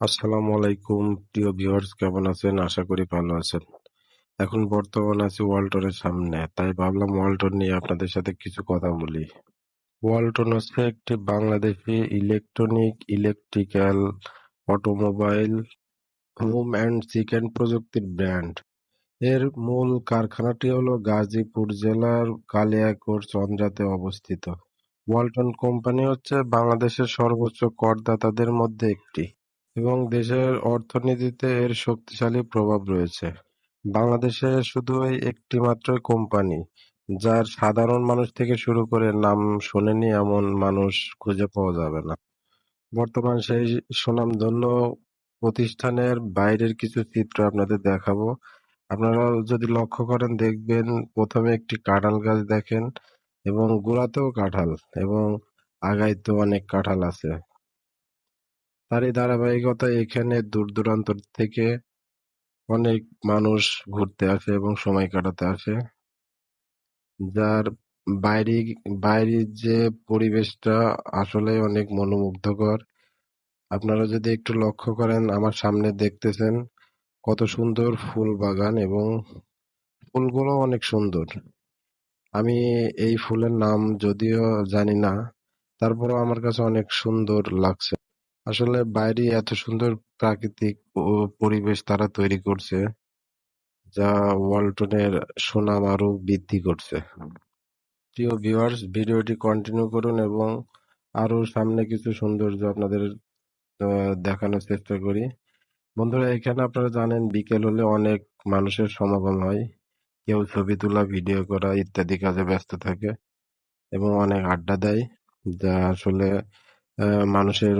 আসসালামু আলাইকুম প্রিয় ভিউয়ার্স, কেমন আছেন? আশা করি ভালো আছেন। এখন বর্তমানে আছি ওয়ালটনের সামনে, তাই ভাবলাম ওয়ালটন নিয়ে আপনাদের সাথে কিছু কথা বলি। ওয়ালটন হচ্ছে একটি Bangladeshi electronic, electrical, automobile, home and chicken প্রযুক্তির ব্র্যান্ড। এর মূল কারখানাটি হলো গাজীপুর জেলার কালিয়াকৈর চন্দ্রাতে অবস্থিত। ওয়ালটন কোম্পানি হচ্ছে বাংলাদেশের সর্বোচ্চ করদাতাদের মধ্যে একটি এবং দেশের অর্থনীতিতে এর শক্তিশালী প্রভাব রয়েছে। বাংলাদেশে শুধু এই একটি মাত্রই কোম্পানি যার সাধারণ মানুষ থেকে শুরু করে নাম শোনেনি এমন মানুষ খুঁজে পাওয়া যাবে না। বর্তমান সেই সুনামধন্য প্রতিষ্ঠানের বাইরের কিছু চিত্র আপনাদের দেখাবো। আপনারা যদি লক্ষ্য করেন দেখবেন প্রথমে একটি কাঁঠাল গাছ দেখেন এবং গোড়াতেও কাঁঠাল এবং আগাইতেও অনেক কাঁঠাল আছে। তারই ধারাবাহিকতায় এখানে দূর দূরান্ত থেকে অনেক মানুষ ঘুরতে আসে এবং সময় কাটাতে আসে, যার বাইরে বাইরের যে পরিবেশটা আসলে অনেক মনোমুগ্ধকর। আপনারা যদি একটু লক্ষ্য করেন, আমার সামনে দেখতেছেন কত সুন্দর ফুল বাগান এবং ফুলগুলো অনেক সুন্দর। আমি এই ফুলের নাম যদিও জানি না, তারপরেও আমার কাছে অনেক সুন্দর লাগছে। আসলে বাইরে এত সুন্দর প্রাকৃতিক পরিবেশ তারা তৈরি করছে, যা ওয়ালটনের সুনাম আরো বৃদ্ধি করছে। প্রিয় ভিউয়ার্স, ভিডিওটি কন্টিনিউ করুন এবং আরো সামনে কিছু সৌন্দর্য আপনাদের দেখানোর চেষ্টা করি। বন্ধুরা, এখানে আপনারা জানেন বিকেল হলে অনেক মানুষের সমাগম হয়। কেউ ছবি তোলা, ভিডিও করা ইত্যাদি কাজে ব্যস্ত থাকে এবং অনেক আড্ডা দেয়, যা আসলে মানুষের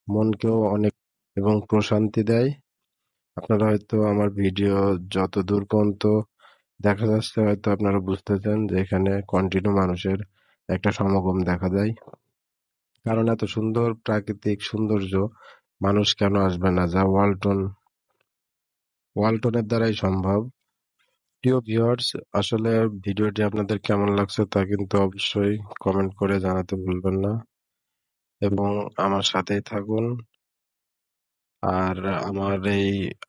মনকেও অনেক এবং প্রশান্তি দেয়। আপনারা হয়তো আমার ভিডিও যত দূর পর্যন্ত দেখা যাচ্ছে হয়তো আপনারা বুঝতেছেন যে এখানে কন্টিনিউ মানুষের একটা সমাগম দেখা যায়। কারণ এত সুন্দর প্রাকৃতিক সৌন্দর্য মানুষ কেন আসবে না, যা ওয়ালটনের দ্বারাই সম্ভব। প্রিয় ভিউয়ার্স, আসলে ভিডিওটি আপনাদের কেমন লাগছে তা কিন্তু অবশ্যই কমেন্ট করে জানাতে ভুলবেন না এবং আমার সাথেই থাকুন। আর আমার এই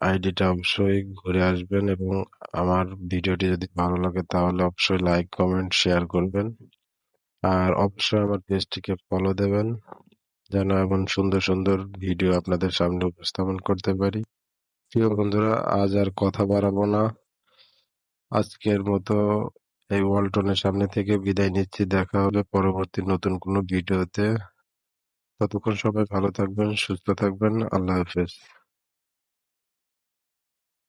আইডিটা অবশ্যই ঘুরে আসবেন এবং আমার ভিডিওটি যদি ভালো লাগে তাহলে অবশ্যই লাইক, কমেন্ট, শেয়ার করবেন। আর অবশ্যই আমার পেজটিকে ফলো দেবেন যেন এমন সুন্দর সুন্দর ভিডিও আপনাদের সামনে উপস্থাপন করতে পারি। প্রিয় বন্ধুরা, আজ আর কথা বাড়াবো না। আজকের মতো এই ওয়ালটনের সামনে থেকে বিদায় নিচ্ছি। দেখা হবে পরবর্তী নতুন কোনো ভিডিওতে। ততক্ষণ সবাই ভালো থাকবেন, সুস্থ থাকবেন। আল্লাহ হাফেজ।